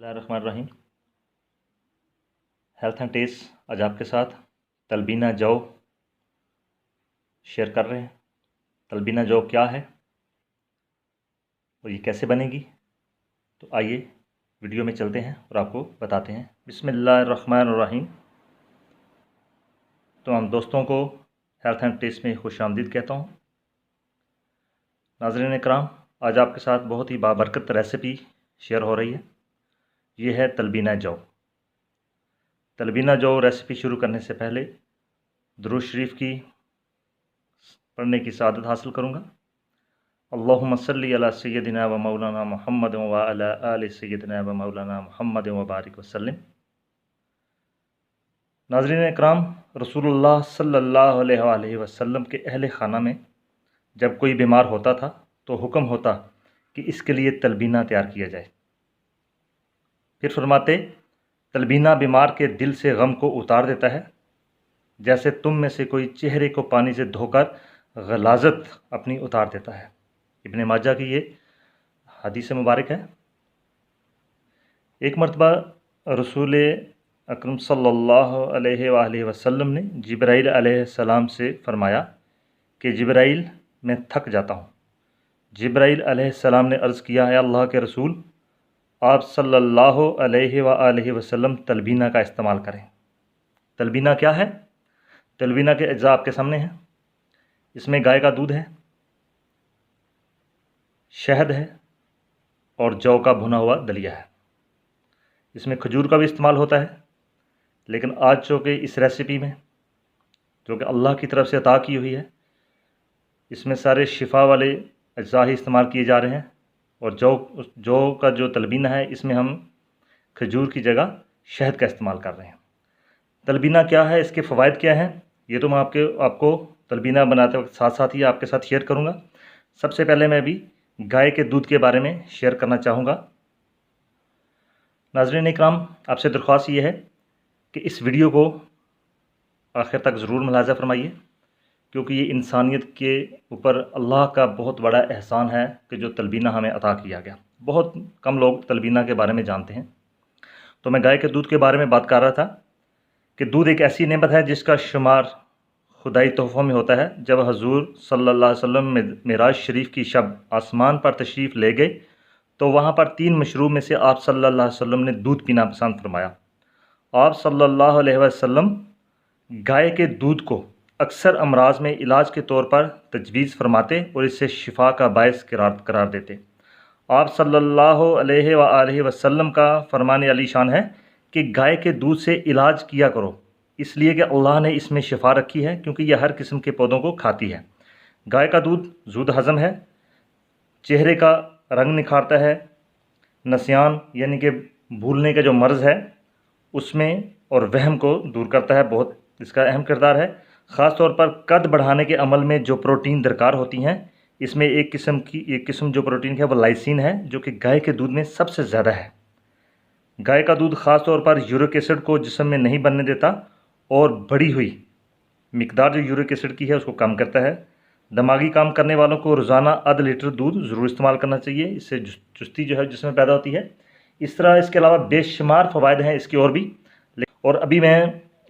बिस्मिल्लाहिर्रहमानिर्रहीम। Health and test आज आपके साथ तलबीना जौ शेयर कर रहे हैं। तलबीना जौ क्या है और ये कैसे बनेगी, तो आइए वीडियो में चलते हैं और आपको बताते हैं। बिस्मिल्लाहिर्रहमानिर्रहीम। तो हम दोस्तों को हेल्थ एंड टेस्ट में खुशामदीद कहता हूँ। नाज़रीन इकराम, आज आपके साथ बहुत ही बाबरकत रेसिपी शेयर हो रही है। ये है तलबीना जौ। तलबीना जौ रेसिपी शुरू करने से पहले दुरूद शरीफ की पढ़ने की सआदत हासिल करूँगा। अल्लाहुम्मा सल्ली अला सय्यदिना व मौलाना मुहम्मद व अला आलि सय्यदिना व मौलाना मुहम्मद व बारिक वसल्लम। नाज़रीन इकराम, रसूलुल्लाह सल्लल्लाहु अलैहि वसल्लम के अहले खाना में जब कोई बीमार होता था तो हुक्म होता कि इसके लिए तलबीना तैयार किया जाए। फिर फरमाते, तलबीना बीमार के दिल से गम को उतार देता है, जैसे तुम में से कोई चेहरे को पानी से धोकर गलाजत अपनी उतार देता है। इब्ने माजा की ये हदीस मुबारक है। एक मरतबा रसूल अकरम सल्लल्लाहु अलैहि वसल्लम ने जिब्राइल अलैहिस्सलाम से फरमाया कि जिब्राइल, मैं थक जाता हूँ। जिब्राइल अलैहिस्सलाम ने अर्ज़ किया, है अल्लाह के रसूल, आप सल्लल्लाहु अलैहि वसल्लम तलबीना का इस्तेमाल करें। तलबीना क्या है? तलबीना के अज्जा आपके सामने हैं। इसमें गाय का दूध है, शहद है और जौ का भुना हुआ दलिया है। इसमें खजूर का भी इस्तेमाल होता है, लेकिन आज जो कि इस रेसिपी में जो कि अल्लाह की तरफ से अता की हुई है, इसमें सारे शिफा वाले अज्जा ही इस्तेमाल किए जा रहे हैं। और जौ का जो तलबीना है, इसमें हम खजूर की जगह शहद का इस्तेमाल कर रहे हैं। तलबीना क्या है, इसके फ़वाइद क्या हैं, ये तो मैं आपको तलबीना बनाते वक्त साथ साथ ही आपके साथ शेयर करूँगा। सबसे पहले मैं भी गाय के दूध के बारे में शेयर करना चाहूँगा। नाज़रीन इकराम, आपसे दरख्वास्त ये है कि इस वीडियो को आखिर तक ज़रूर मुलाज़ा फरमाइए, क्योंकि ये इंसानियत के ऊपर अल्लाह का बहुत बड़ा एहसान है कि जो तलबीना हमें अता किया गया। बहुत कम लोग तलबीना के बारे में जानते हैं। तो मैं गाय के दूध के बारे में बात कर रहा था कि दूध एक ऐसी नेमत है जिसका शुमार खुदाई तोहफ़ों में होता है। जब हजूर सल्लल्लाहु अलैहि वसल्लम मिराज शरीफ की शब आसमान पर तशरीफ़ ले गए तो वहाँ पर 3 मशरूब में से आप सल्लल्लाहु अलैहि वसल्लम ने दूध पीना पसंद फरमाया। आप सल्लल्लाहु अलैहि वसल्लम गाय के दूध को अक्सर अमराज में इलाज के तौर पर तजवीज़ फरमाते और इससे शिफा का बायस करार देते। आप सल्लल्लाहु अलैहि वसल्लम का फरमान अली शान है कि गाय के दूध से इलाज किया करो, इसलिए कि अल्लाह ने इसमें शिफा रखी है, क्योंकि यह हर किस्म के पौधों को खाती है। गाय का दूध ज़ूद हज़म है, चेहरे का रंग निखारता है, नसियान यानी कि भूलने का जो मर्ज़ है उसमें और वहम को दूर करता है। बहुत इसका अहम किरदार है। ख़ास तौर पर कद बढ़ाने के अमल में जो प्रोटीन दरकार होती हैं, इसमें एक किस्म जो प्रोटीन है वो लाइसिन है, जो कि गाय के दूध में सबसे ज़्यादा है। गाय का दूध ख़ास तौर पर यूरिक एसिड को जिस्म में नहीं बनने देता और बढ़ी हुई मिकदार जो यूरिक एसिड की है उसको कम करता है। दिमागी काम करने वालों को रोज़ाना आधा लीटर दूध ज़रूर इस्तेमाल करना चाहिए, इससे चुस्ती जो है जिसमें पैदा होती है। इस तरह इसके अलावा बेशुमार फ़वाइद हैं इसके और भी। और अभी मैं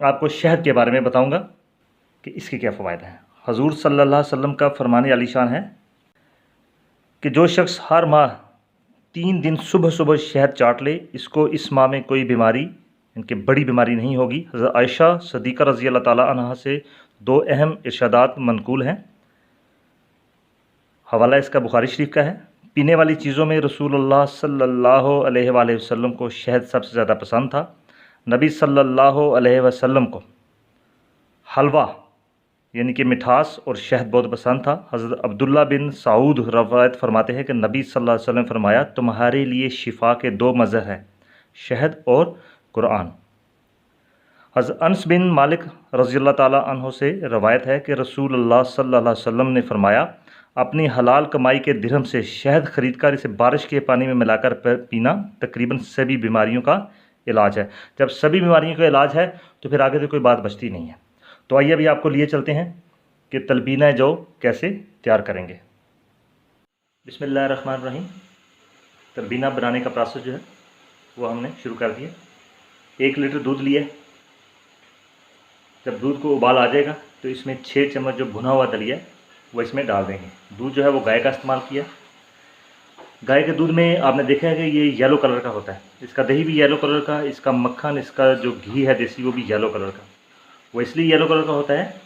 आपको शहद के बारे में बताऊंगा कि इसके क्या फ़वाइद हैं। हजूर सल्लल्लाहु अलैहि वसल्लम का फरमान आलीशान है कि जो शख्स हर माह 3 दिन सुबह सुबह शहद चाट ले, इसको इस माह में कोई बीमारी, इनकी बड़ी बीमारी नहीं होगी। हज़रत आयशा सदीक़ा रज़ी अल्लाह ताला अन्हा से 2 अहम इरशादात मनकूल हैं। हवाला इसका बुखारी शरीफ का है। पीने वाली चीज़ों में रसूलुल्लाह सल्लल्लाहु अलैहि वसल्लम को शहद सबसे ज़्यादा पसंद था। नबी सल्लल्लाहु अलैहि वसल्लम को हलवा यानी कि मिठास और शहद बहुत पसंद था। हज़रत अब्दुल्ला बिन सऊद रवायत फरमाते हैं कि नबी सल्लल्लाहु अलैहि वसल्लम फरमाया, तुम्हारे लिए शिफा के 2 मज़हर हैं, शहद और कुरान। हज़रत अनस बिन मालिक रज़ियल्लाहु ताला अन्हु से रवायत है कि रसूलुल्लाह सल्लल्लाहु अलैहि वसल्लम ने फरमाया, अपनी हलाल कमाई के दिरहम से शहद खरीद कर इसे बारिश के पानी में मिलाकर पीना तकरीबन सभी बीमारियों का इलाज है। जब सभी बीमारियों का इलाज है तो फिर आगे तो कोई बात बचती नहीं है। तो आइए अभी आपको लिए चलते हैं कि तलबीना जौ कैसे तैयार करेंगे। बिस्मिल्लाहिर्रहमानिर्रहीम। तलबीना बनाने का प्रोसेस जो है, वो हमने शुरू कर दिया। 1 लीटर दूध लिया। जब दूध को उबाल आ जाएगा तो इसमें 6 चम्मच जो भुना हुआ दलिया है वो इसमें डाल देंगे। दूध जो है वो गाय का इस्तेमाल किया। गाय के दूध में आपने देखा है कि ये येलो कलर का होता है, इसका दही भी येलो कलर का, इसका मक्खन, इसका जो घी है देसी वो भी येलो कलर का। वो इसलिए येलो कलर का होता है,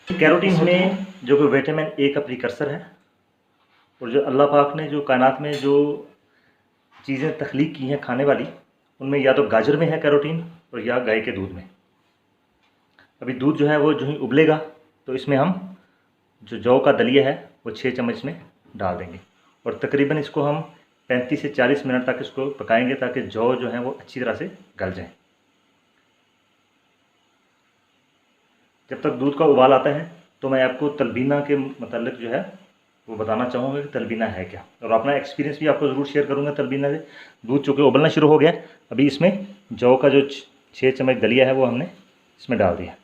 कैरोटीन में जो कि विटामिन ए का प्रिकर्सर है। और जो अल्लाह पाक ने जो कायनात में जो चीज़ें तख्लीक की हैं खाने वाली, उनमें या तो गाजर में है कैरोटीन और या गाय के दूध में। अभी दूध जो है वो जो ही उबलेगा तो इसमें हम जो जौ का दलिया है वो 6 चम्मच में डाल देंगे और तकरीबन इसको हम 35 से 40 मिनट तक इसको पकाएंगे ताकि जौ जो है वो अच्छी तरह से गल जाए। जब तक दूध का उबाल आता है तो मैं आपको तलबीना के मतलब जो है वो बताना चाहूँगा कि तलबीना है क्या, और अपना एक्सपीरियंस भी आपको ज़रूर शेयर करूँगा तलबीना से। दूध चूँकि उबलना शुरू हो गया, अभी इसमें जौ का जो 6 चम्मच दलिया है वो हमने इसमें डाल दिया।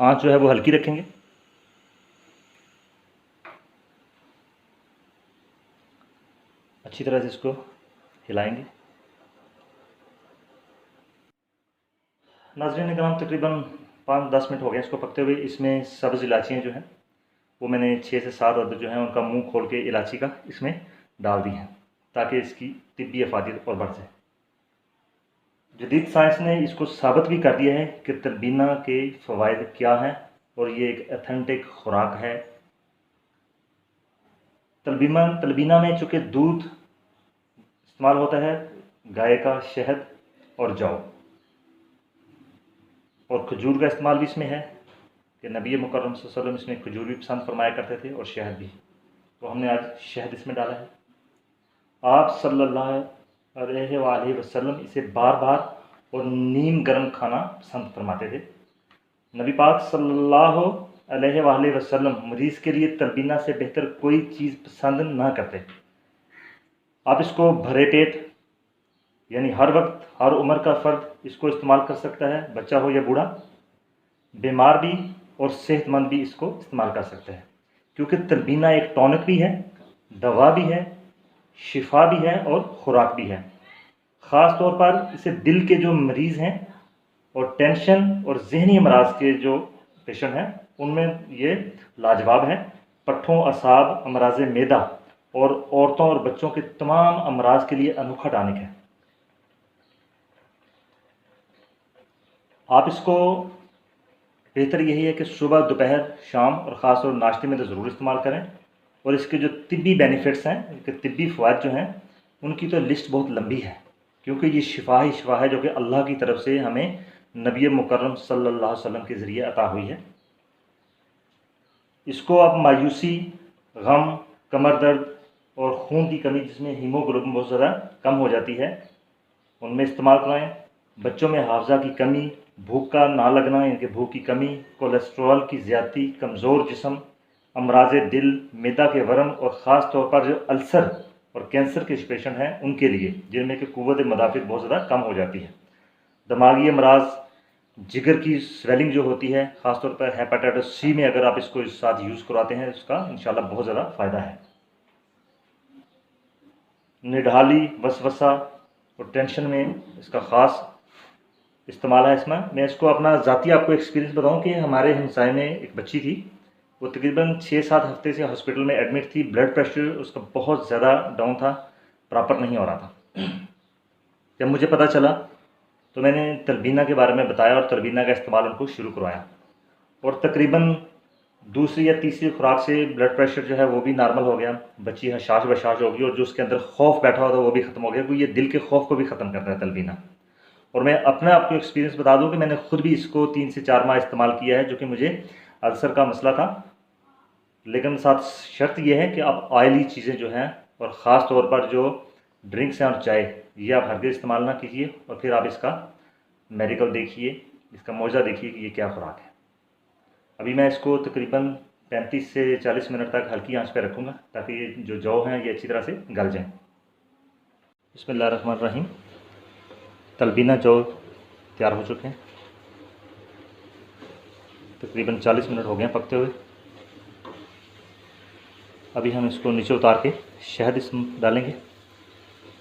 आँच जो है वो हल्की रखेंगे। अच्छी तरह से इसको हिलाएंगे। नाज़रीन कराम, तकरीबन 5-10 मिनट हो गए इसको पकते हुए। इसमें सब्ज़ इलायचियाँ जो हैं वो मैंने 6 से 7 अदद जो हैं उनका मुंह खोल के इलायची का इसमें डाल दी हैं ताकि इसकी तिब्बी अफादियत और बढ़ जाए। जदीद साइंस ने इसको साबित भी कर दिया है कि तलबीना के फ़वाइद क्या हैं और ये एक ऑथेंटिक खुराक है। तलबीना में चूँकि दूध इस्तेमाल होता है, गाय का शहद और जौ और खजूर का इस्तेमाल भी इसमें है कि नबी मुकर्रम सल्लल्लाहु अलैहि वसल्लम इसमें खजूर भी पसंद फरमाया करते थे और शहद भी, तो हमने आज शहद इसमें डाला है। आप सल्लल्लाहु अलैहि वसल्लम इसे बार बार और नीम गर्म खाना पसंद फरमाते थे। नबी पाक सल्लल्लाहु अलैहि वसल्लम मरीज़ के लिए तलबीना से बेहतर कोई चीज़ पसंद ना करते। आप इसको भरे पेट यानी हर वक्त हर उम्र का फ़र्द इसको इस्तेमाल कर सकता है, बच्चा हो या बूढ़ा, बीमार भी और सेहतमंद भी इसको इस्तेमाल कर सकता है, क्योंकि तलबीना एक टॉनिक भी है, दवा भी है, शिफा भी है और ख़ुराक भी है। ख़ास तौर पर इसे दिल के जो मरीज़ हैं और टेंशन और ज़हनी अमराज के जो पेशेंट हैं उनमें ये लाजवाब है। पट्ठों, असाब, अमराज मैदा और औरतों और बच्चों के तमाम अमराज के लिए अनोखा टॉनिक है। आप इसको बेहतर यही है कि सुबह, दोपहर, शाम और ख़ास तौर नाश्ते में तो ज़रूर इस्तेमाल करें। और इसके जो तिब्बी बेनिफिट्स हैं, इसके तिब्बी फ़वाइद जो हैं उनकी तो लिस्ट बहुत लंबी है, क्योंकि ये शिफा ही शिफा है जो कि अल्लाह की तरफ से हमें नबी मुकर्रम सल्लल्लाहु अलैहि वसल्लम के ज़रिए अता हुई है। इसको आप मायूसी, गम, कमर दर्द और खून की कमी जिसमें हीमोग्लोबिन बहुत ज़्यादा कम हो जाती है उनमें इस्तेमाल कराएँ। बच्चों में हाफ़ज़ा की कमी, भूख का ना लगना यानी कि भूख की कमी, कोलेस्ट्रॉल की ज़्यादती, कमज़ोर जिस्म, अमराज दिल, मैदा के वरम और ख़ास तौर पर जो अल्सर और कैंसर के पेशेंट हैं उनके लिए, जिनमें कि क़ुव्वत मदाफ़िअत बहुत ज़्यादा कम हो जाती है। दिमागी अमराज, जिगर की स्वेलिंग जो होती है, ख़ास तौर पर हेपेटाइटिस सी में अगर आप इसको इस साथ यूज़ करवाते हैं इसका इंशाल्लाह बहुत ज़्यादा फ़ायदा है। निढाली, वसवसा और टेंशन में इसका ख़ास इस्तेमाल है। इसमें मैं इसको अपना ज़ाती आपको एक्सपीरियंस बताऊं कि हमारे हमसाए में एक बच्ची थी, वो तकरीबन 6-7 हफ्ते से हॉस्पिटल में एडमिट थी। ब्लड प्रेशर उसका बहुत ज़्यादा डाउन था, प्रॉपर नहीं हो रहा था। जब मुझे पता चला तो मैंने तलबीना के बारे में बताया और तलबीना का इस्तेमाल उनको शुरू करवाया और तकरीबन दूसरी या तीसरी खुराक से ब्लड प्रेशर जो है वो भी नॉर्मल हो गया। बच्ची हशाश बशाश हो गई और जो उसके अंदर खौफ बैठा हुआ था वो भी ख़त्म हो गया, क्योंकि ये दिल के खौफ को भी ख़त्म करता है तलबीना। और मैं अपना आपको एक्सपीरियंस बता दूं कि मैंने खुद भी इसको 3 से 4 माह इस्तेमाल किया है, जो कि मुझे अल्सर का मसला था। लेकिन साथ शर्त यह है कि आप ऑयली चीज़ें जो हैं और ख़ास तौर पर जो ड्रिंक्स हैं और चाय, ये आप हरगिज़ इस्तेमाल ना कीजिए और फिर आप इसका मेडिकल देखिए, इसका मौजा देखिए कि ये क्या खुराक है। अभी मैं इसको तकरीबन 35 से 40 मिनट तक हल्की आंच पर रखूँगा ताकि ये जो जौ हैं ये अच्छी तरह से गल जाएँ। बिस्मिल्लाहिर्रहमानिर्रहीम। तलबीना जौ तैयार हो चुके हैं, तकरीबन 40 मिनट हो गए हैं पकते हुए। अभी हम इसको नीचे उतार के शहद इसमें डालेंगे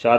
4